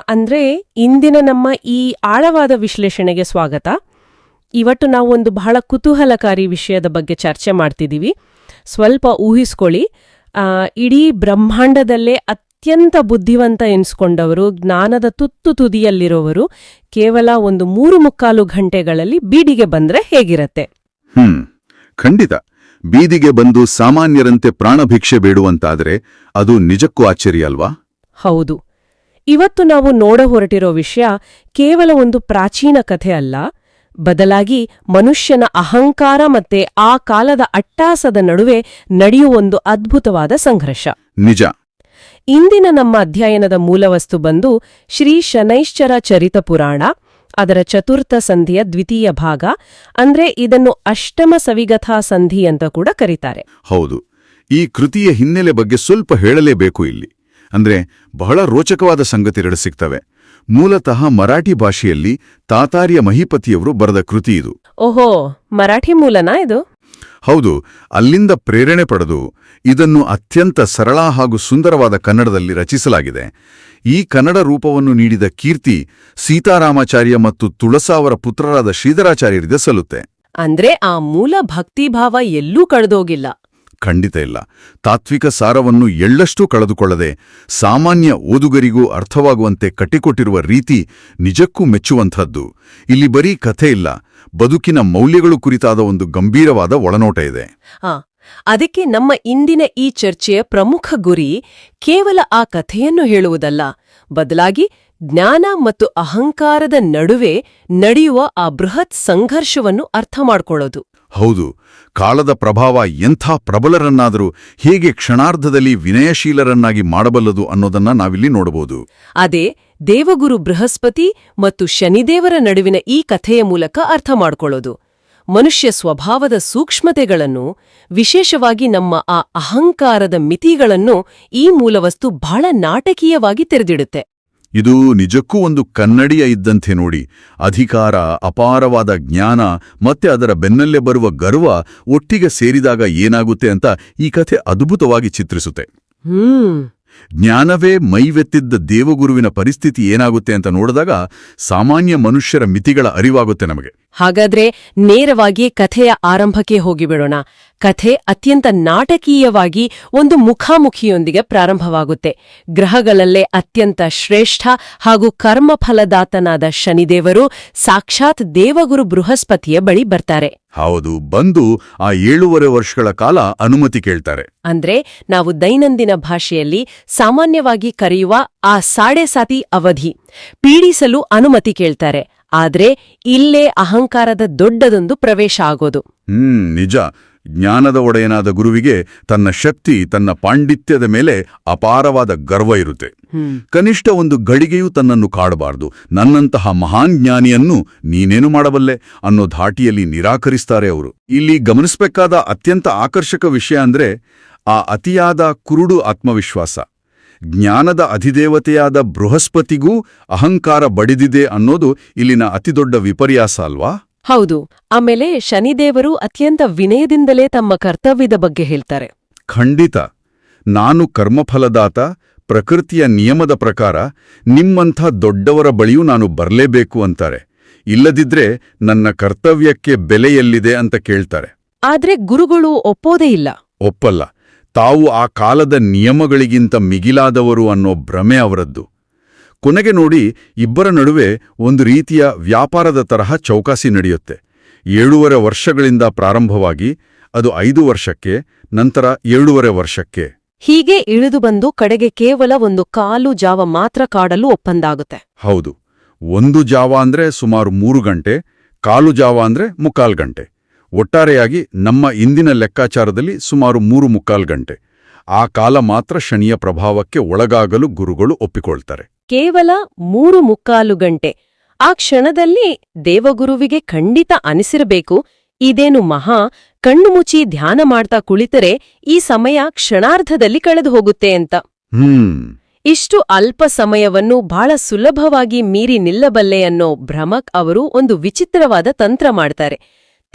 ಅಂದ್ರೆ ಇಂದಿನ ನಮ್ಮ ಈ ಆಳವಾದ ವಿಶ್ಲೇಷಣೆಗೆ ಸ್ವಾಗತ. ಇವತ್ತು ನಾವು ಒಂದು ಬಹಳ ಕುತೂಹಲಕಾರಿ ವಿಷಯದ ಬಗ್ಗೆ ಚರ್ಚೆ ಮಾಡ್ತಿದ್ದೀವಿ. ಸ್ವಲ್ಪ ಊಹಿಸ್ಕೊಳ್ಳಿ, ಇಡೀ ಬ್ರಹ್ಮಾಂಡದಲ್ಲೇ ಅತ್ಯಂತ ಬುದ್ಧಿವಂತ ಎನ್ಸ್ಕೊಂಡವರು, ಜ್ಞಾನದ ತುದಿಯಲ್ಲಿರೋವರು ಕೇವಲ ಒಂದು 3.25 ಗಂಟೆಗಳಲ್ಲಿ ಬೀದಿಗೆ ಬಂದ್ರೆ ಹೇಗಿರತ್ತೆ? ಖಂಡಿತ. ಬೀದಿಗೆ ಬಂದು ಸಾಮಾನ್ಯರಂತೆ ಪ್ರಾಣಭಿಕ್ಷೆ ಬೇಡುವಂತಾದ್ರೆ ಅದು ನಿಜಕ್ಕೂ ಆಶ್ಚರ್ಯ ಅಲ್ವಾ? ಹೌದು. ಇವತ್ತು ನಾವು ನೋಡ ಹೊರಟಿರೋ ವಿಷಯ ಕೇವಲ ಒಂದು ಪ್ರಾಚೀನ ಕಥೆ ಅಲ್ಲ, ಬದಲಾಗಿ ಮನುಷ್ಯನ ಅಹಂಕಾರ ಮತ್ತೆ ಆ ಕಾಲದ ಅಟ್ಟಾಸದ ನಡುವೆ ನಡೆಯುವ ಒಂದು ಅದ್ಭುತವಾದ ಸಂಘರ್ಷ. ನಿಜ. ಇಂದಿನ ನಮ್ಮ ಅಧ್ಯಯನದ ಮೂಲವಸ್ತು ಬಂದು ಶ್ರೀ ಶನೈಶ್ಚರ ಚರಿತ ಪುರಾಣ, ಅದರ ಚತುರ್ಥ ಸಂಧಿಯ ದ್ವಿತೀಯ ಭಾಗ. ಅಂದ್ರೆ ಇದನ್ನು ಅಷ್ಟಮ ಸವಿಗಥಾ ಸಂಧಿ ಅಂತ ಕೂಡ ಕರೀತಾರೆ. ಹೌದು. ಈ ಕೃತಿಯ ಹಿನ್ನೆಲೆ ಬಗ್ಗೆ ಸ್ವಲ್ಪ ಹೇಳಲೇಬೇಕು ಇಲ್ಲಿ. ಅಂದ್ರೆ ಬಹಳ ರೋಚಕವಾದ ಸಂಗತಿಗಳು ಸಿಗ್ತವೆ. ಮೂಲತಃ ಮರಾಠಿ ಭಾಷೆಯಲ್ಲಿ ತಾತಾರ್ಯ ಮಹಿಪತಿಯವರು ಬರೆದ ಕೃತಿ ಇದು. ಓಹೋ, ಮರಾಠಿ ಮೂಲನಾ ಇದು? ಹೌದು. ಅಲ್ಲಿಂದ ಪ್ರೇರಣೆ ಪಡೆದು ಇದನ್ನು ಅತ್ಯಂತ ಸರಳ ಹಾಗೂ ಸುಂದರವಾದ ಕನ್ನಡದಲ್ಲಿ ರಚಿಸಲಾಗಿದೆ. ಈ ಕನ್ನಡ ರೂಪವನ್ನು ನೀಡಿದ ಕೀರ್ತಿ ಸೀತಾರಾಮಾಚಾರ್ಯ ಮತ್ತು ತುಳಸಾ ಅವರ ಪುತ್ರರಾದ ಶ್ರೀಧರಾಚಾರ್ಯರಿಗೆ ಸಲ್ಲುತ್ತೆ. ಅಂದ್ರೆ ಆ ಮೂಲ ಭಕ್ತಿಭಾವ ಎಲ್ಲೂ ಕಳೆದೋಗಿಲ್ಲ. ಖಂಡಿತ ಇಲ್ಲ. ತಾತ್ವಿಕ ಸಾರವನ್ನು ಎಳ್ಳಷ್ಟೂ ಕಳೆದುಕೊಳ್ಳದೆ ಸಾಮಾನ್ಯ ಓದುಗರಿಗೂ ಅರ್ಥವಾಗುವಂತೆ ಕಟ್ಟಿಕೊಟ್ಟಿರುವ ರೀತಿ ನಿಜಕ್ಕೂ ಮೆಚ್ಚುವಂಥದ್ದು. ಇಲ್ಲಿ ಬರೀ ಕಥೆ ಇಲ್ಲ, ಬದುಕಿನ ಮೌಲ್ಯಗಳು ಕುರಿತಾದ ಒಂದು ಗಂಭೀರವಾದ ಒಳನೋಟ ಇದೆ. ಅದಕ್ಕೆ ನಮ್ಮ ಇಂದಿನ ಈ ಚರ್ಚೆಯ ಪ್ರಮುಖ ಗುರಿ ಕೇವಲ ಆ ಕಥೆಯನ್ನು ಹೇಳುವುದಲ್ಲ, ಬದಲಾಗಿ ಜ್ಞಾನ ಮತ್ತು ಅಹಂಕಾರದ ನಡುವೆ ನಡೆಯುವ ಆ ಬೃಹತ್ ಸಂಘರ್ಷವನ್ನು ಅರ್ಥ ಮಾಡ್ಕೊಳ್ಳೋದು. ಹೌದು. ಕಾಲದ ಪ್ರಭಾವ ಎಂಥ ಪ್ರಬಲರನ್ನಾದರೂ ಹೇಗೆ ಕ್ಷಣಾರ್ಧದಲ್ಲಿ ವಿನಯಶೀಲರನ್ನಾಗಿ ಮಾಡಬಲ್ಲದು ಅನ್ನೋದನ್ನ ನಾವಿಲ್ಲಿ ನೋಡಬಹುದು. ಅದೇ ದೇವಗುರು ಬೃಹಸ್ಪತಿ ಮತ್ತು ಶನಿದೇವರ ನಡುವಿನ ಈ ಕಥೆಯ ಮೂಲಕ ಅರ್ಥ ಮಾಡ್ಕೊಳ್ಳೋದು. ಮನುಷ್ಯ ಸ್ವಭಾವದ ಸೂಕ್ಷ್ಮತೆಗಳನ್ನು, ವಿಶೇಷವಾಗಿ ನಮ್ಮ ಆ ಅಹಂಕಾರದ ಮಿತಿಗಳನ್ನು ಈ ಮೂಲವಸ್ತು ಬಹಳ ನಾಟಕೀಯವಾಗಿ ತೆರೆದಿಡುತ್ತೆ. ಇದು ನಿಜಕ್ಕೂ ಒಂದು ಕನ್ನಡಿಯ ಇದ್ದಂತೆ ನೋಡಿ. ಅಧಿಕಾರ, ಅಪಾರವಾದ ಜ್ಞಾನ ಮತ್ತೆ ಅದರ ಬೆನ್ನಲ್ಲೇ ಬರುವ ಗರ್ವ ಒಟ್ಟಿಗೆ ಸೇರಿದಾಗ ಏನಾಗುತ್ತೆ ಅಂತ ಈ ಕಥೆ ಅದ್ಭುತವಾಗಿ ಚಿತ್ರಿಸುತ್ತೆ. ಜ್ಞಾನವೇ ಮೈವೆತ್ತಿದ್ದ ದೇವಗುರುವಿನ ಪರಿಸ್ಥಿತಿ ಏನಾಗುತ್ತೆ ಅಂತ ನೋಡಿದಾಗ ಸಾಮಾನ್ಯ ಮನುಷ್ಯರ ಮಿತಿಗಳ ಅರಿವಾಗುತ್ತೆ ನಮಗೆ. ಹಾಗಾದ್ರೆ ನೇರವಾಗಿ ಕಥೆಯ ಆರಂಭಕ್ಕೆ ಹೋಗಿಬಿಡೋಣ. ಕಥೆ ಅತ್ಯಂತ ನಾಟಕೀಯವಾಗಿ ಒಂದು ಮುಖಾಮುಖಿಯೊಂದಿಗೆ ಪ್ರಾರಂಭವಾಗುತ್ತೆ. ಗ್ರಹಗಳಲ್ಲೇ ಅತ್ಯಂತ ಶ್ರೇಷ್ಠ ಹಾಗೂ ಕರ್ಮಫಲದಾತನಾದ ಶನಿದೇವರು ಸಾಕ್ಷಾತ್ ದೇವಗುರು ಬೃಹಸ್ಪತಿಯ ಬಳಿ ಬರ್ತಾರೆ. ಹೌದು. ಬಂದು ಆ 7.5 ವರ್ಷಗಳ ಕಾಲ ಅನುಮತಿ ಕೇಳ್ತಾರೆ. ಅಂದ್ರೆ ನಾವು ದೈನಂದಿನ ಭಾಷೆಯಲ್ಲಿ ಸಾಮಾನ್ಯವಾಗಿ ಕರೆಯುವ ಆ 7.5 ಅವಧಿ ಪೀಡಿಸಲು ಅನುಮತಿ ಕೇಳ್ತಾರೆ. ಆದ್ರೆ ಇಲ್ಲೇ ಅಹಂಕಾರದ ದೊಡ್ಡದೊಂದು ಪ್ರವೇಶ ಆಗೋದು. ನಿಜ. ಜ್ಞಾನದ ಒಡೆಯನಾದ ಗುರುವಿಗೆ ತನ್ನ ಶಕ್ತಿ, ತನ್ನ ಪಾಂಡಿತ್ಯದ ಮೇಲೆ ಅಪಾರವಾದ ಗರ್ವ ಇರುತ್ತೆ. ಕನಿಷ್ಠ ಒಂದು ಗಳಿಗೆಯೂ ತನ್ನನ್ನು ಕಾಡಬಾರದು. ನನ್ನಂತಹ ಮಹಾನ್ ಜ್ಞಾನಿಯನ್ನು ನೀನೇನು ಮಾಡಬಲ್ಲೆ ಅನ್ನೋ ಧಾಟಿಯಲ್ಲಿ ನಿರಾಕರಿಸ್ತಾರೆ ಅವರು. ಇಲ್ಲಿ ಗಮನಿಸಬೇಕಾದ ಅತ್ಯಂತ ಆಕರ್ಷಕ ವಿಷಯ ಅಂದ್ರೆ ಆ ಅತಿಯಾದ ಕುರುಡು ಆತ್ಮವಿಶ್ವಾಸ. ಜ್ಞಾನದ ಅಧಿದೇವತೆಯಾದ ಬೃಹಸ್ಪತಿಗೂ ಅಹಂಕಾರ ಬಡಿದಿದೆ ಅನ್ನೋದು ಇಲ್ಲಿನ ಅತಿದೊಡ್ಡ ವಿಪರ್ಯಾಸ ಅಲ್ವಾ? ಹೌದು. ಆಮೇಲೆ ಶನಿದೇವರು ಅತ್ಯಂತ ವಿನಯದಿಂದಲೇ ತಮ್ಮ ಕರ್ತವ್ಯದ ಬಗ್ಗೆ ಹೇಳ್ತಾರೆ. ಖಂಡಿತ. ನಾನು ಕರ್ಮಫಲದಾತ, ಪ್ರಕೃತಿಯ ನಿಯಮದ ಪ್ರಕಾರ ನಿಮ್ಮಂಥ ದೊಡ್ಡವರ ಬಳಿಯೂ ನಾನು ಬರಲೇಬೇಕು ಅಂತಾರೆ. ಇಲ್ಲದಿದ್ರೆ ನನ್ನ ಕರ್ತವ್ಯಕ್ಕೆ ಬೆಲೆಯೆಲ್ಲಿದೆ ಅಂತ ಕೇಳ್ತಾರೆ. ಆದ್ರೆ ಗುರುಗಳು ಒಪ್ಪೋದೇ ಇಲ್ಲ. ಒಪ್ಪಲ್ಲ. ತಾವು ಆ ಕಾಲದ ನಿಯಮಗಳಿಗಿಂತ ಮಿಗಿಲಾದವರು ಅನ್ನೋ ಭ್ರಮೆ ಅವರದ್ದು. ಕೊನೆಗೆ ನೋಡಿ, ಇಬ್ಬರ ನಡುವೆ ಒಂದು ರೀತಿಯ ವ್ಯಾಪಾರದ ತರಹ ಚೌಕಾಸಿ ನಡೆಯುತ್ತೆ. 7.5 ವರ್ಷಗಳಿಂದ ಪ್ರಾರಂಭವಾಗಿ ಅದು 5 ವರ್ಷಕ್ಕೆ, ನಂತರ 7.5 ವರ್ಷಕ್ಕೆ, ಹೀಗೆ ಇಳಿದು ಬಂದು ಕಡೆಗೆ ಕೇವಲ ಒಂದು ಕಾಲು ಜಾವ ಮಾತ್ರ ಕಾಡಲು ಒಪ್ಪಂದಾಗುತ್ತೆ. ಹೌದು. 1 ಜಾವ ಅಂದ್ರೆ ಸುಮಾರು 3 ಗಂಟೆ, ಕಾಲು ಜಾವ ಅಂದ್ರೆ 3/4 ಗಂಟೆ. ಒಟ್ಟಾರೆಯಾಗಿ ನಮ್ಮ ಇಂದಿನ ಲೆಕ್ಕಾಚಾರದಲ್ಲಿ ಸುಮಾರು 3.25 ಗಂಟೆ. ಆ ಕಾಲ ಮಾತ್ರ ಶನಿಯ ಪ್ರಭಾವಕ್ಕೆ ಒಳಗಾಗಲು ಗುರುಗಳು ಒಪ್ಪಿಕೊಳ್ತಾರೆ. ಕೇವಲ 3.25 ಗಂಟೆ. ಆ ಕ್ಷಣದಲ್ಲಿ ದೇವಗುರುವಿಗೆ ಖಂಡಿತ ಅನಿಸಿರಬೇಕು, ಇದೇನು ಮಹಾ, ಕಣ್ಣು ಮುಚ್ಚಿ ಧ್ಯಾನ ಮಾಡ್ತಾ ಕುಳಿತರೆ ಈ ಸಮಯ ಕ್ಷಣಾರ್ಧದಲ್ಲಿ ಕಳೆದು ಹೋಗುತ್ತೆ ಅಂತ. ಇಷ್ಟು ಅಲ್ಪ ಸಮಯವನ್ನು ಬಹಳ ಸುಲಭವಾಗಿ ಮೀರಿ ನಿಲ್ಲಬಲ್ಲೆ ಅನ್ನೋ ಭ್ರಮಕ್ ಅವರು ಒಂದು ವಿಚಿತ್ರವಾದ ತಂತ್ರ ಮಾಡ್ತಾರೆ.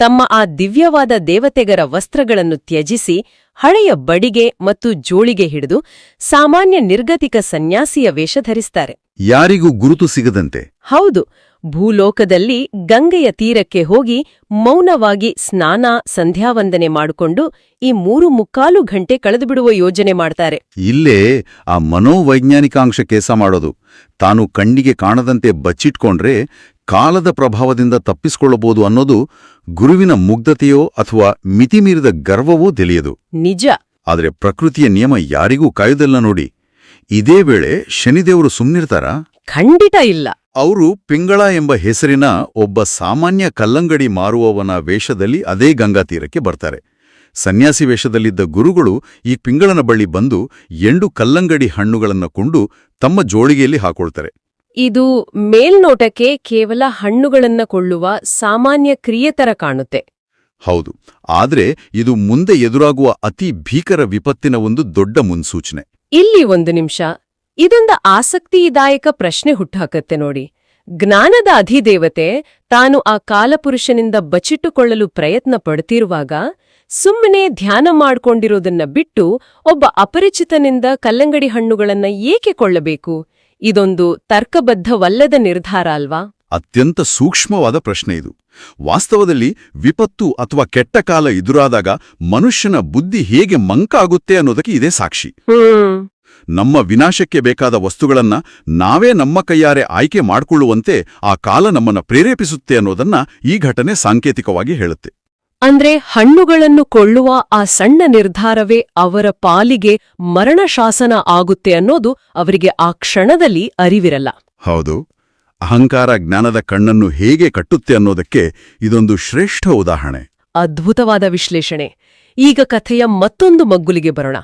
ತಮ್ಮ ಆ ದಿವ್ಯವಾದ ದೇವತೆಗರ ವಸ್ತ್ರಗಳನ್ನು ತ್ಯಜಿಸಿ ಹಳೆಯ ಬಡಿಗೆ ಮತ್ತು ಜೋಳಿಗೆ ಹಿಡಿದು ಸಾಮಾನ್ಯ ನಿರ್ಗತಿಕ ಸನ್ಯಾಸಿಯ ವೇಷ ಧರಿಸ್ತಾರೆ. ಯಾರಿಗೂ ಗುರುತು ಸಿಗದಂತೆ. ಹೌದು, ಭೂಲೋಕದಲ್ಲಿ ಗಂಗೆಯ ತೀರಕ್ಕೆ ಹೋಗಿ ಮೌನವಾಗಿ ಸ್ನಾನ ಸಂಧ್ಯಾವಂದನೆ ಮಾಡಿಕೊಂಡು ಈ 3 ಗಂಟೆ ಕಳೆದುಬಿಡುವ ಯೋಜನೆ ಮಾಡ್ತಾರೆ. ಇಲ್ಲೇ ಆ ಮನೋವೈಜ್ಞಾನಿಕಾಂಶ ಕೆಲಸ ಮಾಡೋದು. ತಾನು ಕಣ್ಣಿಗೆ ಕಾಣದಂತೆ ಬಚ್ಚಿಟ್ಕೊಂಡ್ರೆ ಕಾಲದ ಪ್ರಭಾವದಿಂದ ತಪ್ಪಿಸಿಕೊಳ್ಳಬಹುದು ಅನ್ನೋದು ಗುರುವಿನ ಮುಗ್ಧತೆಯೋ ಅಥವಾ ಮಿತಿಮೀರಿದ ಗರ್ವವೋ ತಿಳಿಯದು. ನಿಜ. ಆದರೆ ಪ್ರಕೃತಿಯ ನಿಯಮ ಯಾರಿಗೂ ಕಾಯುವುದಿಲ್ಲ ನೋಡಿ. ಇದೇ ವೇಳೆ ಶನಿದೇವರು ಸುಮ್ನಿರ್ತಾರಾ? ಖಂಡಿತ ಇಲ್ಲ. ಅವರು ಪಿಂಗಳ ಎಂಬ ಹೆಸರಿನ ಒಬ್ಬ ಸಾಮಾನ್ಯ ಕಲ್ಲಂಗಡಿ ಮಾರುವವನ ವೇಷದಲ್ಲಿ ಅದೇ ಗಂಗಾ ತೀರಕ್ಕೆ ಬರ್ತಾರೆ. ಸನ್ಯಾಸಿ ವೇಷದಲ್ಲಿದ್ದ ಗುರುಗಳು ಈ ಪಿಂಗಳನ ಬಳಿ ಬಂದು 2 ಕಲ್ಲಂಗಡಿ ಹಣ್ಣುಗಳನ್ನು ಕೊಂಡು ತಮ್ಮ ಜೋಳಿಗೆಯಲ್ಲಿ ಹಾಕೊಳ್ತಾರೆ. ಇದು ಮೇಲ್ನೋಟಕ್ಕೆ ಕೇವಲ ಹಣ್ಣುಗಳನ್ನ ಕೊಳ್ಳುವ ಸಾಮಾನ್ಯ ಕ್ರಿಯೆತರ ಕಾಣುತ್ತೆ. ಹೌದು, ಆದ್ರೆ ಇದು ಮುಂದೆ ಎದುರಾಗುವ ಅತಿ ಭೀಕರ ವಿಪತ್ತಿನ ಒಂದು ದೊಡ್ಡ ಮುನ್ಸೂಚನೆ. ಇಲ್ಲಿ 1 ನಿಮಿಷ, ಇದೊಂದು ಆಸಕ್ತಿದಾಯಕ ಪ್ರಶ್ನೆ ಹುಟ್ಟುಹಾಕತ್ತೆ ನೋಡಿ. ಜ್ಞಾನದ ಅಧಿದೇವತೆ ತಾನು ಆ ಕಾಲಪುರುಷನಿಂದ ಬಚ್ಚಿಟ್ಟುಕೊಳ್ಳಲು ಪ್ರಯತ್ನ ಪಡ್ತಿರುವಾಗ ಸುಮ್ಮನೆ ಧ್ಯಾನ ಮಾಡ್ಕೊಂಡಿರೋದನ್ನ ಬಿಟ್ಟು ಒಬ್ಬ ಅಪರಿಚಿತನಿಂದ ಕಲ್ಲಂಗಡಿ ಹಣ್ಣುಗಳನ್ನ ಏಕೆ ಕೊಳ್ಳಬೇಕು? ಇದೊಂದು ತರ್ಕಬದ್ಧವಲ್ಲದ ನಿರ್ಧಾರ ಅಲ್ವಾ? ಅತ್ಯಂತ ಸೂಕ್ಷ್ಮವಾದ ಪ್ರಶ್ನೆ ಇದು. ವಾಸ್ತವದಲ್ಲಿ ವಿಪತ್ತು ಅಥವಾ ಕೆಟ್ಟ ಕಾಲ ಎದುರಾದಾಗ ಮನುಷ್ಯನ ಬುದ್ಧಿ ಹೇಗೆ ಮಂಕಾಗುತ್ತೆ ಅನ್ನೋದಕ್ಕೆ ಇದೇ ಸಾಕ್ಷಿ. ನಮ್ಮ ವಿನಾಶಕ್ಕೆ ಬೇಕಾದ ವಸ್ತುಗಳನ್ನ ನಾವೇ ನಮ್ಮ ಕೈಯಾರೆ ಆಯ್ಕೆ ಮಾಡಿಕೊಳ್ಳುವಂತೆ ಆ ಕಾಲ ನಮ್ಮನ್ನ ಪ್ರೇರೇಪಿಸುತ್ತೆ ಅನ್ನೋದನ್ನ ಈ ಘಟನೆ ಸಾಂಕೇತಿಕವಾಗಿ ಹೇಳುತ್ತೆ. ಅಂದ್ರೆ ಹಣ್ಣುಗಳನ್ನು ಕೊಳ್ಳುವ ಆ ಸಣ್ಣ ನಿರ್ಧಾರವೇ ಅವರ ಪಾಲಿಗೆ ಮರಣಶಾಸನ ಆಗುತ್ತೆ ಅನ್ನೋದು ಅವರಿಗೆ ಆ ಕ್ಷಣದಲ್ಲಿ ಅರಿವಿರಲ್ಲ. ಹೌದು, ಅಹಂಕಾರ ಜ್ಞಾನದ ಕಣ್ಣನ್ನು ಹೇಗೆ ಕಟ್ಟುತ್ತೆ ಅನ್ನೋದಕ್ಕೆ ಇದೊಂದು ಶ್ರೇಷ್ಠ ಉದಾಹರಣೆ. ಅದ್ಭುತವಾದ ವಿಶ್ಲೇಷಣೆ. ಈಗ ಕಥೆಯ ಮತ್ತೊಂದು ಮಗ್ಗುಲಿಗೆ ಬರೋಣ.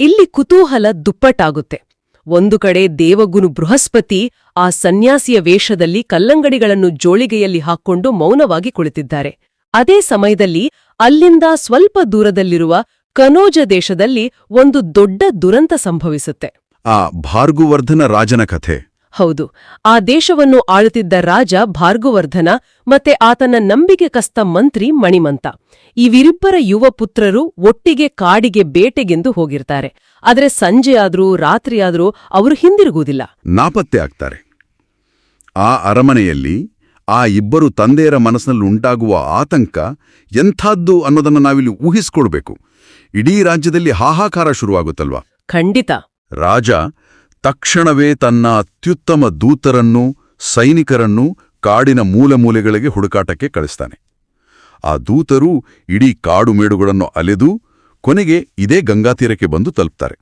ಇಲ್ಲಿ ಕುತೂಹಲ ದುಪ್ಪಟ್ಟಾಗುತ್ತೆ. ಒಂದು ಕಡೆ ದೇವಗುರು ಬೃಹಸ್ಪತಿ ಆ ಸನ್ಯಾಸಿಯ ವೇಷದಲ್ಲಿ ಕಲ್ಲಂಗಡಿಗಳನ್ನು ಜೋಳಿಗೆಯಲ್ಲಿ ಹಾಕ್ಕೊಂಡು ಮೌನವಾಗಿ ಕುಳಿತಿದ್ದಾರೆ. ಅದೇ ಸಮಯದಲ್ಲಿ ಅಲ್ಲಿಂದ ಸ್ವಲ್ಪ ದೂರದಲ್ಲಿರುವ ಕನೋಜ ದೇಶದಲ್ಲಿ ಒಂದು ದೊಡ್ಡ ದುರಂತ ಸಂಭವಿಸುತ್ತೆ. ಆ ಭಾರ್ಗುವರ್ಧನ ರಾಜನ ಕಥೆ. ಹೌದು, ಆ ದೇಶವನ್ನು ಆಳುತ್ತಿದ್ದ ರಾಜ ಭಾರ್ಗುವರ್ಧನ ಮತ್ತೆ ಆತನ ನಂಬಿಕೆಕಸ್ತ ಮಂತ್ರಿ ಮಣಿಮಂತ, ಇವರಿಬ್ಬರ ಯುವ ಪುತ್ರರು ಒಟ್ಟಿಗೆ ಕಾಡಿಗೆ ಬೇಟೆಗೆಂದು ಹೋಗಿರ್ತಾರೆ. ಆದರೆ ಸಂಜೆಯಾದ್ರೂ ರಾತ್ರಿಯಾದ್ರೂ ಅವರು ಹಿಂದಿರುಗುವುದಿಲ್ಲ, ನಾಪತ್ತೆ ಆಗ್ತಾರೆ. ಆ ಅರಮನೆಯಲ್ಲಿ ಆ ಇಬ್ಬರು ತಂದೆಯರ ಮನಸ್ಸಿನಲ್ಲಿ ಉಂಟಾಗುವ ಆತಂಕ ಎಂಥದ್ದು ಅನ್ನೋದನ್ನು ನಾವಿಲ್ಲಿ ಊಹಿಸ್ಕೊಳ್ಬೇಕು. ಇಡೀ ರಾಜ್ಯದಲ್ಲಿ ಹಾಹಾಕಾರ ಶುರುವಾಗುತ್ತಲ್ವಾ? ಖಂಡಿತ. ರಾಜ ತಕ್ಷಣವೇ ತನ್ನ ಅತ್ಯುತ್ತಮ ದೂತರನ್ನೂ ಸೈನಿಕರನ್ನೂ ಕಾಡಿನ ಮೂಲೆಗಳಿಗೆ ಹುಡುಕಾಟಕ್ಕೆ ಕಳಿಸ್ತಾನೆ. ಆ ದೂತರು ಇಡೀ ಕಾಡು ಮೇಡುಗಳನ್ನು ಅಲೆದು ಕೊನೆಗೆ ಇದೇ ಗಂಗಾತೀರಕ್ಕೆ ಬಂದು ತಲುಪ್ತಾರೆ.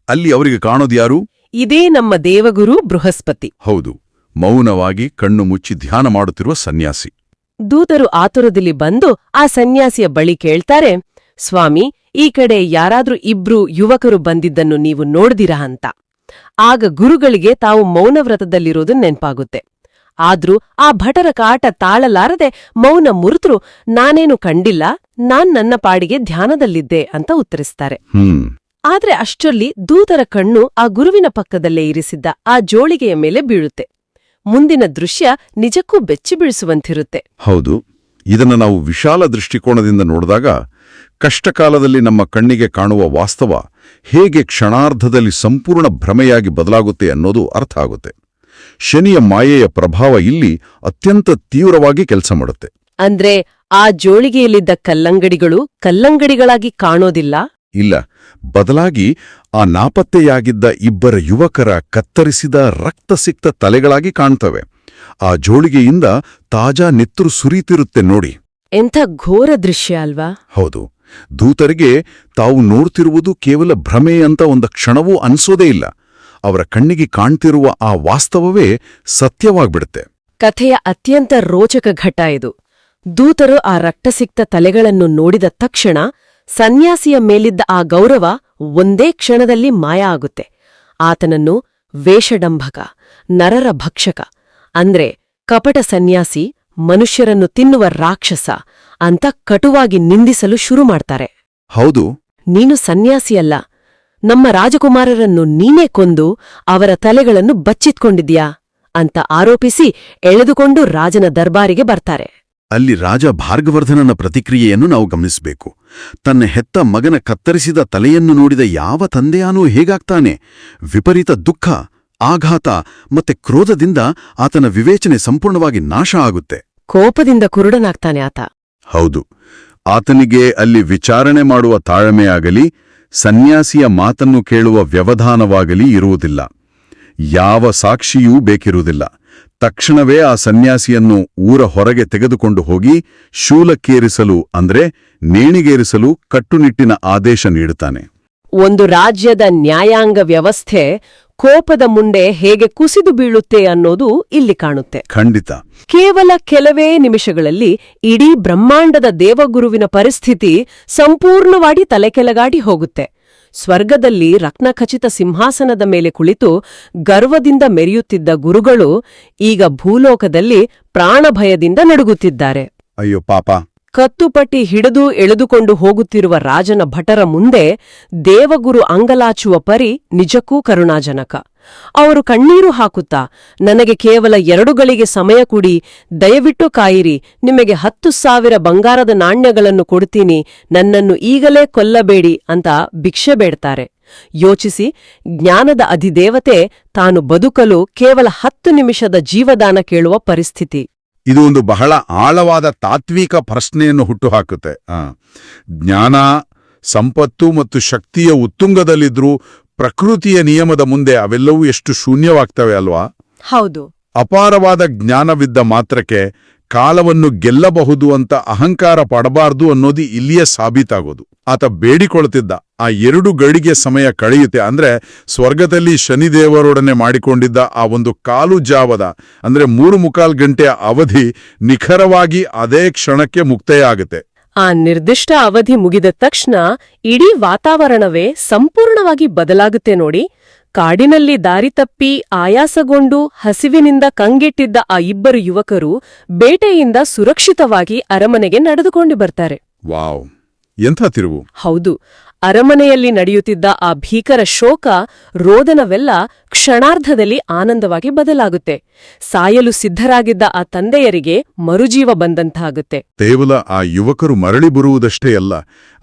ಅಲ್ಲಿ ಅವರಿಗೆ ಕಾಣೋದ್ಯಾರು? ಇದೇ ನಮ್ಮ ದೇವಗುರು ಬೃಹಸ್ಪತಿ. ಹೌದು, ಮೌನವಾಗಿ ಕಣ್ಣು ಮುಚ್ಚಿ ಧ್ಯಾನ ಮಾಡುತ್ತಿರುವ ಸನ್ಯಾಸಿ. ದೂತರು ಆತುರದಲ್ಲಿ ಬಂದು ಆ ಸನ್ಯಾಸಿಯ ಬಳಿ ಕೇಳ್ತಾರೆ, ಸ್ವಾಮಿ, ಈ ಕಡೆ ಯಾರಾದ್ರೂ 2 ಯುವಕರು ಬಂದಿದ್ದನ್ನು ನೀವು ನೋಡ್ದಿರಾ ಅಂತ. ಆಗ ಗುರುಗಳಿಗೆ ತಾವು ಮೌನವ್ರತದಲ್ಲಿರೋದು ನೆನ್ಪಾಗುತ್ತೆ. ಆದ್ರೂ ಆ ಭಟರ ಕಾಟ ತಾಳಲಾರದೆ ಮೌನ ಮುರಿದ್ರು, ನಾನೇನು ಕಂಡಿಲ್ಲ, ನನ್ನ ಪಾಡಿಗೆ ಧ್ಯಾನದಲ್ಲಿದ್ದೆ ಅಂತ ಉತ್ತರಿಸ್ತಾರೆ. ಆದ್ರೆ ಅಷ್ಟರಲ್ಲಿ ದೂತರ ಕಣ್ಣು ಆ ಗುರುವಿನ ಪಕ್ಕದಲ್ಲೇ ಇರಿಸಿದ್ದ ಆ ಜೋಳಿಗೆಯ ಮೇಲೆ ಬೀಳುತ್ತೆ. ಮುಂದಿನ ದೃಶ್ಯ ನಿಜಕ್ಕೂ ಬೆಚ್ಚಿ ಬೀಳಿಸುವಂತಿರುತ್ತೆ. ಹೌದು, ಇದನ್ನು ನಾವು ವಿಶಾಲ ದೃಷ್ಟಿಕೋನದಿಂದ ನೋಡಿದಾಗ ಕಷ್ಟಕಾಲದಲ್ಲಿ ನಮ್ಮ ಕಣ್ಣಿಗೆ ಕಾಣುವ ವಾಸ್ತವ ಹೇಗೆ ಕ್ಷಣಾರ್ಧದಲ್ಲಿ ಸಂಪೂರ್ಣ ಭ್ರಮೆಯಾಗಿ ಬದಲಾಗುತ್ತೆ ಅನ್ನೋದು ಅರ್ಥ ಆಗುತ್ತೆ. ಶನಿಯ ಮಾಯೆಯ ಪ್ರಭಾವ ಇಲ್ಲಿ ಅತ್ಯಂತ ತೀವ್ರವಾಗಿ ಕೆಲಸ ಮಾಡುತ್ತೆ. ಅಂದ್ರೆ ಆ ಜೋಳಿಗೆಯಲ್ಲಿದ್ದ ಕಲ್ಲಂಗಡಿಗಳು ಕಲ್ಲಂಗಡಿಗಳಾಗಿ ಕಾಣೋದಿಲ್ಲ. ಇಲ್ಲ, ಬದಲಾಗಿ ಆ ನಾಪತ್ತೆಯಾಗಿದ್ದ 2 ಯುವಕರ ಕತ್ತರಿಸಿದ ರಕ್ತಸಿಕ್ತ ತಲೆಗಳಾಗಿ ಕಾಣ್ತವೆ. ಆ ಜೋಳಿಗೆಯಿಂದ ತಾಜಾ ನೆತ್ತರು ಸುರಿಯುತ್ತಿರುತ್ತೆ ನೋಡಿ. ಎಂಥ ಘೋರ ದೃಶ್ಯ ಅಲ್ವಾ? ಹೌದು, ದೂತರಿಗೆ ತಾವು ನೋಡ್ತಿರುವುದು ಕೇವಲ ಭ್ರಮೆ ಅಂತ ಒಂದು ಕ್ಷಣವೂ ಅನ್ಸೋದೇ ಇಲ್ಲ. ಅವರ ಕಣ್ಣಿಗೆ ಕಾಣ್ತಿರುವ ಆ ವಾಸ್ತವವೇ ಸತ್ಯವಾಗ್ಬಿಡುತ್ತೆ. ಕಥೆಯ ಅತ್ಯಂತ ರೋಚಕ ಘಟ್ಟ ಇದು. ದೂತರು ಆ ರಕ್ತಸಿಕ್ತ ತಲೆಗಳನ್ನು ನೋಡಿದ ತಕ್ಷಣ ಸನ್ಯಾಸಿಯ ಮೇಲಿದ್ದ ಆ ಗೌರವ ಒಂದೇ ಕ್ಷಣದಲ್ಲಿ ಮಾಯ ಆಗುತ್ತೆ. ಆತನನ್ನು ವೇಷಡಂಭಕ, ನರರ ಭಕ್ಷಕ, ಅಂದ್ರೆ ಕಪಟ ಸನ್ಯಾಸಿ, ಮನುಷ್ಯರನ್ನು ತಿನ್ನುವ ರಾಕ್ಷಸ ಅಂತ ಕಟುವಾಗಿ ನಿಂದಿಸಲು ಶುರು ಮಾಡ್ತಾರೆ. ಹೌದು, ನೀನು ಸನ್ಯಾಸಿಯಲ್ಲ, ನಮ್ಮ ರಾಜಕುಮಾರರನ್ನು ನೀನೇ ಕೊಂದು ಅವರ ತಲೆಗಳನ್ನು ಬಚ್ಚಿಟ್ಕೊಂಡಿದ್ಯಾ ಅಂತ ಆರೋಪಿಸಿ ಎಳೆದುಕೊಂಡು ರಾಜನ ದರ್ಬಾರಿಗೆ ಬರ್ತಾರೆ. ಅಲ್ಲಿ ರಾಜ ಭಾರ್ಗವರ್ಧನನ ಪ್ರತಿಕ್ರಿಯೆಯನ್ನು ನಾವು ಗಮನಿಸಬೇಕು. ತನ್ನ ಹೆತ್ತ ಮಗನ ಕತ್ತರಿಸಿದ ತಲೆಯನ್ನು ನೋಡಿದ ಯಾವ ತಂದೆಯಾನೂ ಹೇಗಾಗ್ತಾನೆ? ವಿಪರೀತ ದುಃಖ, ಆಘಾತ ಮತ್ತೆ ಕ್ರೋಧದಿಂದ ಆತನ ವಿವೇಚನೆ ಸಂಪೂರ್ಣವಾಗಿ ನಾಶ ಆಗುತ್ತೆ. ಕೋಪದಿಂದ ಕುರುಡನಾಗ್ತಾನೆ ಆತ. ಹೌದು, ಆತನಿಗೆ ಅಲ್ಲಿ ವಿಚಾರಣೆ ಮಾಡುವ ತಾಳ್ಮೆಯಾಗಲಿ ಸನ್ಯಾಸಿಯ ಮಾತನ್ನು ಕೇಳುವ ವ್ಯವಧಾನವಾಗಲಿ ಇರುವುದಿಲ್ಲ. ಯಾವ ಸಾಕ್ಷಿಯೂ ಬೇಕಿರುವುದಿಲ್ಲ. ತಕ್ಷಣವೇ ಆ ಸನ್ಯಾಸಿಯನ್ನು ಊರ ಹೊರಗೆ ತೆಗೆದುಕೊಂಡು ಹೋಗಿ ಶೂಲಕ್ಕೇರಿಸಲು ಅಂದ್ರೆ ನೇಣಿಗೇರಿಸಲು ಕಟ್ಟುನಿಟ್ಟಿನ ಆದೇಶ ನೀಡುತ್ತಾನೆ. ಒಂದು ರಾಜ್ಯದ ನ್ಯಾಯಾಂಗ ವ್ಯವಸ್ಥೆ ಕೋಪದ ಮುಂದೆ ಹೇಗೆ ಕುಸಿದು ಬೀಳುತ್ತೆ ಅನ್ನೋದು ಇಲ್ಲಿ ಕಾಣುತ್ತೆ. ಖಂಡಿತ. ಕೇವಲ ಕೆಲವೇ ನಿಮಿಷಗಳಲ್ಲಿ ಇಡೀ ಬ್ರಹ್ಮಾಂಡದ ದೇವಗುರುವಿನ ಪರಿಸ್ಥಿತಿ ಸಂಪೂರ್ಣವಾಗಿ ತಲೆಕೆಳಗಾಡಿ ಹೋಗುತ್ತೆ. ಸ್ವರ್ಗದಲ್ಲಿ ರತ್ನಖಚಿತ ಸಿಂಹಾಸನದ ಮೇಲೆ ಕುಳಿತು ಗರ್ವದಿಂದ ಮೆರೆಯುತ್ತಿದ್ದ ಗುರುಗಳು ಈಗ ಭೂಲೋಕದಲ್ಲಿ ಪ್ರಾಣಭಯದಿಂದ ನಡುಗುತ್ತಿದ್ದಾರೆ. ಅಯ್ಯೋ ಪಾಪ. ಕತ್ತುಪಟ್ಟಿ ಹಿಡಿದು ಎಳೆದುಕೊಂಡು ಹೋಗುತ್ತಿರುವ ರಾಜನ ಭಟರ ಮುಂದೆ ದೇವಗುರು ಅಂಗಲಾಚುವ ಪರಿ ನಿಜಕ್ಕೂ ಕರುಣಾಜನಕ. ಅವರು ಕಣ್ಣೀರು ಹಾಕುತ್ತಾ, ನನಗೆ ಕೇವಲ 2 ಗಳಿಗೆ ಸಮಯ ಕೊಡಿ, ದಯವಿಟ್ಟು ಕಾಯಿರಿ, ನಿಮಗೆ 10,000 ಬಂಗಾರದ ನಾಣ್ಯಗಳನ್ನು ಕೊಡ್ತೀನಿ, ನನ್ನನ್ನು ಈಗಲೇ ಕೊಲ್ಲಬೇಡಿ ಅಂತ ಭಿಕ್ಷೆ ಬೇಡ್ತಾರೆ. ಯೋಚಿಸಿ, ಜ್ಞಾನದ ಅಧಿದೇವತೆ ತಾನು ಬದುಕಲು ಕೇವಲ 10 ನಿಮಿಷದ ಜೀವದಾನ ಕೇಳುವ ಪರಿಸ್ಥಿತಿ. ಇದು ಒಂದು ಬಹಳ ಆಳವಾದ ತಾತ್ವಿಕ ಪ್ರಶ್ನೆಯನ್ನು ಹುಟ್ಟುಹಾಕುತ್ತೆ. ಜ್ಞಾನ, ಸಂಪತ್ತು ಮತ್ತು ಶಕ್ತಿಯ ಉತ್ತುಂಗದಲ್ಲಿದ್ರೂ ಪ್ರಕೃತಿಯ ನಿಯಮದ ಮುಂದೆ ಅವೆಲ್ಲವೂ ಎಷ್ಟು ಶೂನ್ಯವಾಗ್ತವೆ ಅಲ್ವಾ? ಹೌದು. ಅಪಾರವಾದ ಜ್ಞಾನವಿದ್ದ ಮಾತ್ರಕ್ಕೆ ಕಾಲವನ್ನು ಗೆಲ್ಲಬಹುದು ಅಂತ ಅಹಂಕಾರ ಪಡಬಾರ್ದು ಅನ್ನೋದು ಇಲ್ಲಿಯೇ ಸಾಬೀತಾಗೋದು. ಆತ ಬೇಡಿಕೊಳ್ತಿದ್ದ ಆ 2 ಗಳಿಗೆ ಸಮಯ ಕಳೆಯುತ್ತೆ ಅಂದ್ರೆ ಸ್ವರ್ಗದಲ್ಲಿ ಶನಿದೇವರೊಡನೆ ಮಾಡಿಕೊಂಡಿದ್ದ ಆ ಒಂದು ಕಾಲು ಜಾವದ ಅಂದ್ರೆ 3 ಗಂಟೆಯ ಅವಧಿ ನಿಖರವಾಗಿ ಅದೇ ಕ್ಷಣಕ್ಕೆ ಮುಕ್ತಾಯ ಆಗುತ್ತೆ. ಆ ನಿರ್ದಿಷ್ಟ ಅವಧಿ ಮುಗಿದ ತಕ್ಷಣ ಇಡೀ ವಾತಾವರಣವೇ ಸಂಪೂರ್ಣವಾಗಿ ಬದಲಾಗುತ್ತೆ ನೋಡಿ. ಕಾಡಿನಲ್ಲಿ ದಾರಿ ತಪ್ಪಿ ಆಯಾಸಗೊಂಡು ಹಸಿವಿನಿಂದ ಕಂಗೆಟ್ಟಿದ್ದ ಆ 2 ಯುವಕರು ಬೇಟೆಯಿಂದ ಸುರಕ್ಷಿತವಾಗಿ ಅರಮನೆಗೆ ನಡೆದುಕೊಂಡು ಬರ್ತಾರೆ. ವಾವ್, ಎಂಥ ತಿರುವು! ಹೌದು, ಅರಮನೆಯಲ್ಲಿ ನಡೆಯುತ್ತಿದ್ದ ಆ ಭೀಕರ ಶೋಕ, ರೋದನವೆಲ್ಲ ಕ್ಷಣಾರ್ಧದಲ್ಲಿ ಆನಂದವಾಗಿ ಬದಲಾಗುತ್ತೆ. ಸಾಯಲು ಸಿದ್ಧರಾಗಿದ್ದ ಆ ತಂದೆಯರಿಗೆ ಮರುಜೀವ ಬಂದಂತಾಗುತ್ತೆ. ಕೇವಲ ಆ ಯುವಕರು ಮರಳಿ ಬರುವುದಷ್ಟೇ ಅಲ್ಲ,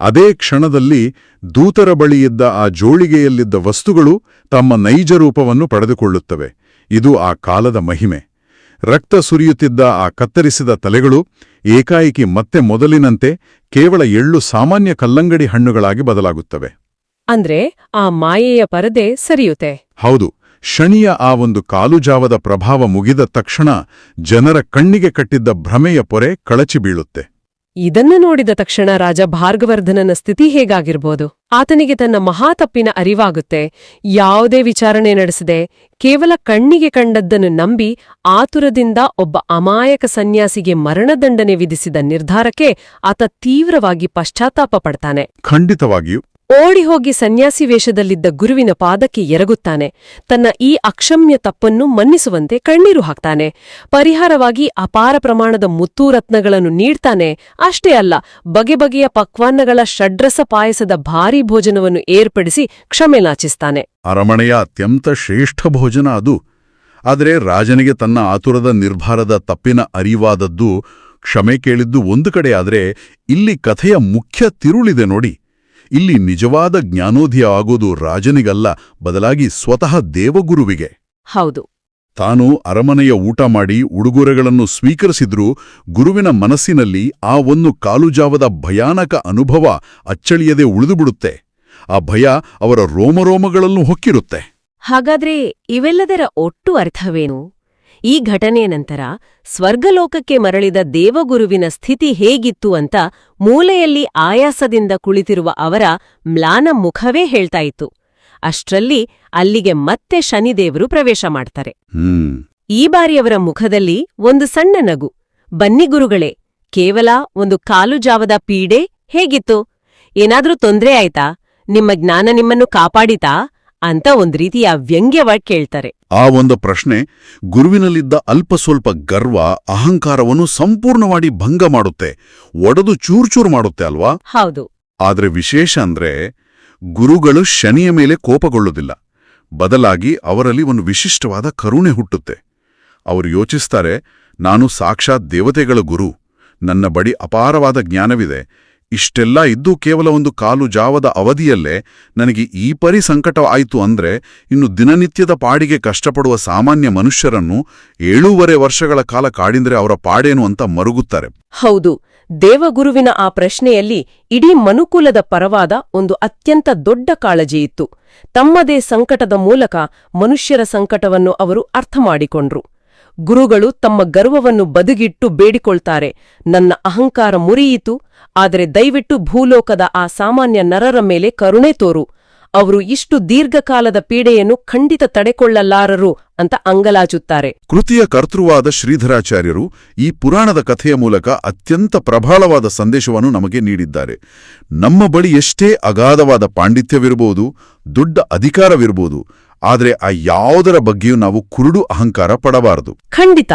ಅದೇ ಕ್ಷಣದಲ್ಲಿ ದೂತರ ಬಳಿಯಿದ್ದ ಆ ಜೋಳಿಗೆಯಲ್ಲಿದ್ದ ವಸ್ತುಗಳು ತಮ್ಮ ನೈಜ ರೂಪವನ್ನು ಪಡೆದುಕೊಳ್ಳುತ್ತವೆ. ಇದು ಆ ಕಾಲದ ಮಹಿಮೆ. ರಕ್ತ ಸುರಿಯುತ್ತಿದ್ದ ಆ ಕತ್ತರಿಸಿದ ತಲೆಗಳು ಏಕಾಏಕಿ ಮತ್ತೆ ಮೊದಲಿನಂತೆ ಕೇವಲ ಎಳ್ಳು ಸಾಮಾನ್ಯ ಕಲ್ಲಂಗಡಿ ಹಣ್ಣುಗಳಾಗಿ ಬದಲಾಗುತ್ತವೆ. ಅಂದ್ರೆ ಆ ಮಾಯೆಯ ಪರದೆ ಸರಿಯುತ್ತೆ. ಹೌದು, ಶನಿಯ ಆ ಒಂದು ಕಾಲುಜಾವದ ಪ್ರಭಾವ ಮುಗಿದ ತಕ್ಷಣ ಜನರ ಕಣ್ಣಿಗೆ ಕಟ್ಟಿದ್ದ ಭ್ರಮೆಯ ಪೊರೆ ಕಳಚಿ ಬೀಳುತ್ತೆ. ಇದನ್ನು ನೋಡಿದ ತಕ್ಷಣ ರಾಜ ಭಾರ್ಗವರ್ಧನನ ಸ್ಥಿತಿ ಹೇಗಾಗಿರ್ಬೋದು? ಆತನಿಗೆ ತನ್ನ ಮಹಾತಪ್ಪಿನ ಅರಿವಾಗುತ್ತೆ. ಯಾವುದೇ ವಿಚಾರಣೆ ನಡೆಸದೆ ಕೇವಲ ಕಣ್ಣಿಗೆ ಕಂಡದ್ದನ್ನು ನಂಬಿ ಆತುರದಿಂದ ಒಬ್ಬ ಅಮಾಯಕ ಸನ್ಯಾಸಿಗೆ ಮರಣದಂಡನೆ ವಿಧಿಸಿದ ನಿರ್ಧಾರಕ್ಕೆ ಆತ ತೀವ್ರವಾಗಿ ಪಶ್ಚಾತ್ತಾಪ ಪಡ್ತಾನೆ. ಖಂಡಿತವಾಗಿಯೂ. ಓಡಿ ಹೋಗಿ ಸನ್ಯಾಸಿ ವೇಷದಲ್ಲಿದ್ದ ಗುರುವಿನ ಪಾದಕ್ಕೆ ಎರಗುತ್ತಾನೆ. ತನ್ನ ಈ ಅಕ್ಷಮ್ಯ ತಪ್ಪನ್ನು ಮನ್ನಿಸುವಂತೆ ಕಣ್ಣೀರು ಹಾಕ್ತಾನೆ. ಪರಿಹಾರವಾಗಿ ಅಪಾರ ಪ್ರಮಾಣದ ಮುತ್ತೂರತ್ನಗಳನ್ನು ನೀಡ್ತಾನೆ. ಅಷ್ಟೇ ಅಲ್ಲ, ಬಗೆ ಬಗೆಯ ಪಕ್ವಾನ್ನಗಳ ಷಡ್ರಸ ಪಾಯಸದ ಭಾರೀ ಭೋಜನವನ್ನು ಏರ್ಪಡಿಸಿ ಕ್ಷಮೆಯಾಚಿಸ್ತಾನೆ. ಅರಮನೆಯ ಅತ್ಯಂತ ಶ್ರೇಷ್ಠ ಭೋಜನ ಅದು. ಆದರೆ ರಾಜನಿಗೆ ತನ್ನ ಆತುರದ ನಿರ್ಧಾರದ ತಪ್ಪಿನ ಅರಿವಾದದ್ದು, ಕ್ಷಮೆ ಕೇಳಿದ್ದು ಒಂದು ಕಡೆಯಾದರೆ ಇಲ್ಲಿ ಕಥೆಯ ಮುಖ್ಯ ತಿರುಳಿದೆ ನೋಡಿ. ಇಲ್ಲಿ ನಿಜವಾದ ಜ್ಞಾನೋದಯ ಆಗೋದು ರಾಜನಿಗಲ್ಲ, ಬದಲಾಗಿ ಸ್ವತಃ ದೇವಗುರುವಿಗೆ. ಹೌದು. ತಾನು ಅರಮನೆಯ ಊಟ ಮಾಡಿ ಉಡುಗೊರೆಗಳನ್ನು ಸ್ವೀಕರಿಸಿದ್ರೂ ಗುರುವಿನ ಮನಸ್ಸಿನಲ್ಲಿ ಆ ಒಂದು ಕಾಲುಜಾವದ ಭಯಾನಕ ಅನುಭವ ಅಚ್ಚಳಿಯದೆ ಉಳಿದುಬಿಡುತ್ತೆ. ಆ ಭಯ ಅವರ ರೋಮರೋಮಗಳಲ್ಲೂ ಹೊಕ್ಕಿರುತ್ತೆ. ಹಾಗಾದ್ರೆ ಇವೆಲ್ಲದರ ಒಟ್ಟು ಅರ್ಥವೇನು? ಈ ಘಟನೆಯ ನಂತರ ಸ್ವರ್ಗಲೋಕಕ್ಕೆ ಮರಳಿದ ದೇವಗುರುವಿನ ಸ್ಥಿತಿ ಹೇಗಿತ್ತು ಅಂತ ಮೂಲೆಯಲ್ಲಿ ಆಯಾಸದಿಂದ ಕುಳಿತಿರುವ ಅವರ ಮ್ಲಾನ ಮುಖವೇ ಹೇಳ್ತಾ ಇತ್ತು. ಅಷ್ಟ್ರಲ್ಲಿ ಅಲ್ಲಿಗೆ ಮತ್ತೆ ಶನಿದೇವರು ಪ್ರವೇಶ ಮಾಡ್ತಾರೆ. ಈ ಬಾರಿಯವರ ಮುಖದಲ್ಲಿ ಒಂದು ಸಣ್ಣ ನಗು. ಬನ್ನಿ ಗುರುಗಳೇ, ಕೇವಲ ಒಂದು ಕಾಲುಜಾವದ ಪೀಡೆ ಹೇಗಿತ್ತು? ಏನಾದ್ರೂ ತೊಂದ್ರೆ ಆಯ್ತಾ? ನಿಮ್ಮ ಜ್ಞಾನ ನಿಮ್ಮನ್ನು ಕಾಪಾಡಿತಾ ಅಂತ ಒಂದ್ ರೀತಿಯ ವ್ಯಂಗ್ಯವಾಗಿ ಕೇಳ್ತಾರೆ. ಆ ಒಂದು ಪ್ರಶ್ನೆ ಗುರುವಿನಲ್ಲಿದ್ದ ಅಲ್ಪ ಸ್ವಲ್ಪ ಗರ್ವ, ಅಹಂಕಾರವನ್ನು ಸಂಪೂರ್ಣವಾಗಿ ಭಂಗ ಮಾಡುತ್ತೆ, ಒಡೆದು ಚೂರ್ಚೂರು ಮಾಡುತ್ತೆ ಅಲ್ವಾ? ಹೌದು. ಆದ್ರೆ ವಿಶೇಷ ಅಂದ್ರೆ ಗುರುಗಳು ಶನಿಯ ಮೇಲೆ ಕೋಪಗೊಳ್ಳುವುದಿಲ್ಲ. ಬದಲಾಗಿ ಅವರಲ್ಲಿ ಒಂದು ವಿಶಿಷ್ಟವಾದ ಕರುಣೆ ಹುಟ್ಟುತ್ತೆ. ಅವರು ಯೋಚಿಸ್ತಾರೆ, ನಾನು ಸಾಕ್ಷಾತ್ ದೇವತೆಗಳ ಗುರು, ನನ್ನ ಬಳಿ ಅಪಾರವಾದ ಜ್ಞಾನವಿದೆ, ಇಷ್ಟೆಲ್ಲ ಇದ್ದು ಕೇವಲ ಒಂದು ಕಾಲು ಜಾವದ ಅವಧಿಯಲ್ಲೇ ನನಗೆ ಈ ಪರಿ ಸಂಕಟ ಆಯಿತು ಅಂದ್ರೆ ಇನ್ನು ದಿನನಿತ್ಯದ ಪಾಡಿಗೆ ಕಷ್ಟಪಡುವ ಸಾಮಾನ್ಯ ಮನುಷ್ಯರನ್ನು 7.5 ವರ್ಷಗಳ ಕಾಲ ಕಾಡಿಂದ್ರೆ ಅವರ ಪಾಡೇನು ಅಂತ ಮರುಗುತ್ತಾರೆ. ಹೌದು, ದೇವಗುರುವಿನ ಆ ಪ್ರಶ್ನೆಯಲ್ಲಿ ಇಡೀ ಮನುಕುಲದ ಪರವಾದ ಒಂದು ಅತ್ಯಂತ ದೊಡ್ಡ ಕಾಳಜಿಯಿತ್ತು. ತಮ್ಮದೇ ಸಂಕಟದ ಮೂಲಕ ಮನುಷ್ಯರ ಸಂಕಟವನ್ನು ಅವರು ಅರ್ಥ ಮಾಡಿಕೊಂಡ್ರು. ಗುರುಗಳು ತಮ್ಮ ಗರ್ವವನ್ನು ಬದಿಗಿಟ್ಟು ಬೇಡಿಕೊಳ್ತಾರೆ, ನನ್ನ ಅಹಂಕಾರ ಮುರಿಯಿತು, ಆದರೆ ದಯವಿಟ್ಟು ಭೂಲೋಕದ ಆ ಸಾಮಾನ್ಯ ನರರ ಮೇಲೆ ಕರುಣೆ ತೋರು, ಅವರು ಇಷ್ಟು ದೀರ್ಘಕಾಲದ ಪೀಡೆಯನ್ನು ಖಂಡಿತ ತಡೆಕೊಳ್ಳಲಾರರು ಅಂತ ಅಂಗಲಾಚುತ್ತಾರೆ. ಕೃತಿಯ ಕರ್ತೃವಾದ ಶ್ರೀಧರಾಚಾರ್ಯರು ಈ ಪುರಾಣದ ಕಥೆಯ ಮೂಲಕ ಅತ್ಯಂತ ಪ್ರಬಲವಾದ ಸಂದೇಶವನ್ನು ನಮಗೆ ನೀಡಿದ್ದಾರೆ. ನಮ್ಮ ಬಳಿ ಎಷ್ಟೇ ಅಗಾಧವಾದ ಪಾಂಡಿತ್ಯವಿರಬಹುದು, ದೊಡ್ಡ ಅಧಿಕಾರವಿರಬಹುದು, ಆದರೆ ಆ ಯಾವುದರ ಬಗ್ಗೆಯೂ ನಾವು ಕುರುಡು ಅಹಂಕಾರ ಪಡಬಾರದು. ಖಂಡಿತ.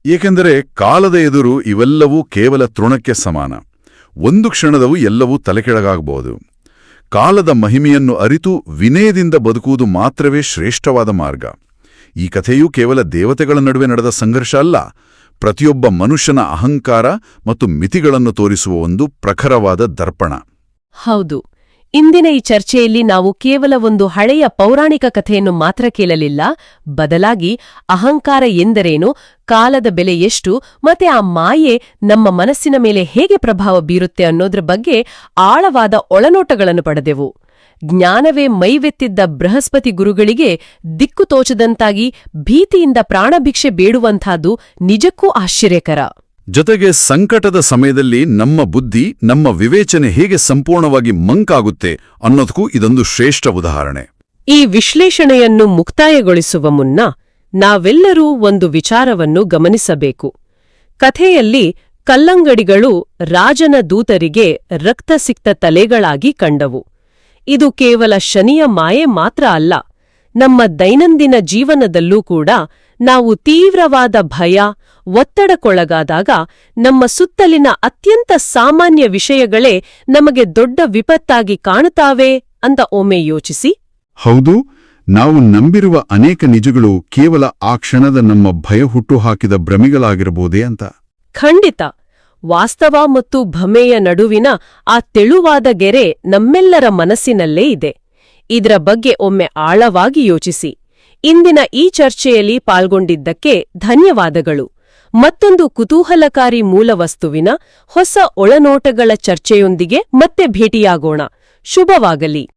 ಏಕೆಂದರೆ ಕಾಲದ ಎದುರು ಇವೆಲ್ಲವೂ ಕೇವಲ ತೃಣಕ್ಕೆ ಸಮಾನ. ಒಂದು ಕ್ಷಣದವು ಎಲ್ಲವೂ ತಲೆಕೆಳಗಾಗಬಹುದು. ಕಾಲದ ಮಹಿಮೆಯನ್ನು ಅರಿತು ವಿನಯದಿಂದ ಬದುಕುವುದು ಮಾತ್ರವೇ ಶ್ರೇಷ್ಠವಾದ ಮಾರ್ಗ. ಈ ಕಥೆಯೂ ಕೇವಲ ದೇವತೆಗಳ ನಡುವೆ ನಡೆದ ಸಂಘರ್ಷ ಅಲ್ಲ, ಪ್ರತಿಯೊಬ್ಬ ಮನುಷ್ಯನ ಅಹಂಕಾರ ಮತ್ತು ಮಿತಿಗಳನ್ನು ತೋರಿಸುವ ಒಂದು ಪ್ರಖರವಾದ ದರ್ಪಣ. ಹೌದು, ಇಂದಿನ ಈ ಚರ್ಚೆಯಲ್ಲಿ ನಾವು ಕೇವಲ ಒಂದು ಹಳೆಯ ಪೌರಾಣಿಕ ಕಥೆಯನ್ನು ಮಾತ್ರ ಕೇಳಲಿಲ್ಲ, ಬದಲಾಗಿ ಅಹಂಕಾರ ಎಂದರೇನು, ಕಾಲದ ಬೆಲೆ ಎಷ್ಟು, ಮತ್ತೆ ಆ ಮಾಯೆ ನಮ್ಮ ಮನಸ್ಸಿನ ಮೇಲೆ ಹೇಗೆ ಪ್ರಭಾವ ಬೀರುತ್ತೆ ಅನ್ನೋದ್ರ ಬಗ್ಗೆ ಆಳವಾದ ಒಳನೋಟಗಳನ್ನು ಪಡೆದೆವು. ಜ್ಞಾನವೇ ಮೈವೆತ್ತಿದ್ದ ಬೃಹಸ್ಪತಿ ಗುರುಗಳಿಗೆ ದಿಕ್ಕು ತೋಚದಂತಾಗಿ ಭೀತಿಯಿಂದ ಪ್ರಾಣಭಿಕ್ಷೆ ಬೇಡುವಂಥದ್ದು ನಿಜಕ್ಕೂ ಆಶ್ಚರ್ಯಕರ. ಜೊತೆಗೆ ಸಂಕಟದ ಸಮಯದಲ್ಲಿ ನಮ್ಮ ಬುದ್ಧಿ, ನಮ್ಮ ವಿವೇಚನೆ ಹೇಗೆ ಸಂಪೂರ್ಣವಾಗಿ ಮಂಕಾಗುತ್ತೆ ಅನ್ನೋದಕ್ಕೂ ಇದೊಂದು ಶ್ರೇಷ್ಠ ಉದಾಹರಣೆ. ಈ ವಿಶ್ಲೇಷಣೆಯನ್ನು ಮುಕ್ತಾಯಗೊಳಿಸುವ ಮುನ್ನ ನಾವೆಲ್ಲರೂ ಒಂದು ವಿಚಾರವನ್ನು ಗಮನಿಸಬೇಕು. ಕಥೆಯಲ್ಲಿ ಕಲ್ಲಂಗಡಿಗಳು ರಾಜನ ದೂತರಿಗೆ ರಕ್ತಸಿಕ್ತ ತಲೆಗಳಾಗಿ ಕಂಡವು. ಇದು ಕೇವಲ ಶನಿಯ ಮಾಯೆ ಮಾತ್ರ ಅಲ್ಲ, ನಮ್ಮ ದೈನಂದಿನ ಜೀವನದಲ್ಲೂ ಕೂಡ ನಾವು ತೀವ್ರವಾದ ಭಯ, ಒತ್ತಡಕ್ಕೊಳಗಾದಾಗ ನಮ್ಮ ಸುತ್ತಲಿನ ಅತ್ಯಂತ ಸಾಮಾನ್ಯ ವಿಷಯಗಳೇ ನಮಗೆ ದೊಡ್ಡ ವಿಪತ್ತಾಗಿ ಕಾಣುತ್ತಾವೆ ಅಂತ ಒಮ್ಮೆ ಯೋಚಿಸಿ. ಹೌದು, ನಾವು ನಂಬಿರುವ ಅನೇಕ ನಿಜಗಳು ಕೇವಲ ಆ ಕ್ಷಣದ ನಮ್ಮ ಭಯ ಹುಟ್ಟುಹಾಕಿದ ಭ್ರಮೆಗಳಾಗಿರಬಹುದೇ ಅಂತ. ಖಂಡಿತ. ವಾಸ್ತವ ಮತ್ತು ಭಮೆಯ ನಡುವಿನ ಆ ತೆಳುವಾದ ಗೆರೆ ನಮ್ಮೆಲ್ಲರ ಮನಸ್ಸಿನಲ್ಲೇ ಇದೆ. ಇದರ ಬಗ್ಗೆ ಒಮ್ಮೆ ಆಳವಾಗಿ ಯೋಚಿಸಿ. ಇಂದಿನ ಈ ಚರ್ಚೆಯಲ್ಲಿ ಪಾಲ್ಗೊಂಡಿದ್ದಕ್ಕೆ ಧನ್ಯವಾದಗಳು. ಮತ್ತೊಂದು ಕುತೂಹಲಕಾರಿ ಮೂಲವಸ್ತುವಿನ ಹೊಸ ಒಳನೋಟಗಳ ಚರ್ಚೆಯೊಂದಿಗೆ ಮತ್ತೆ ಭೇಟಿಯಾಗೋಣ. ಶುಭವಾಗಲಿ.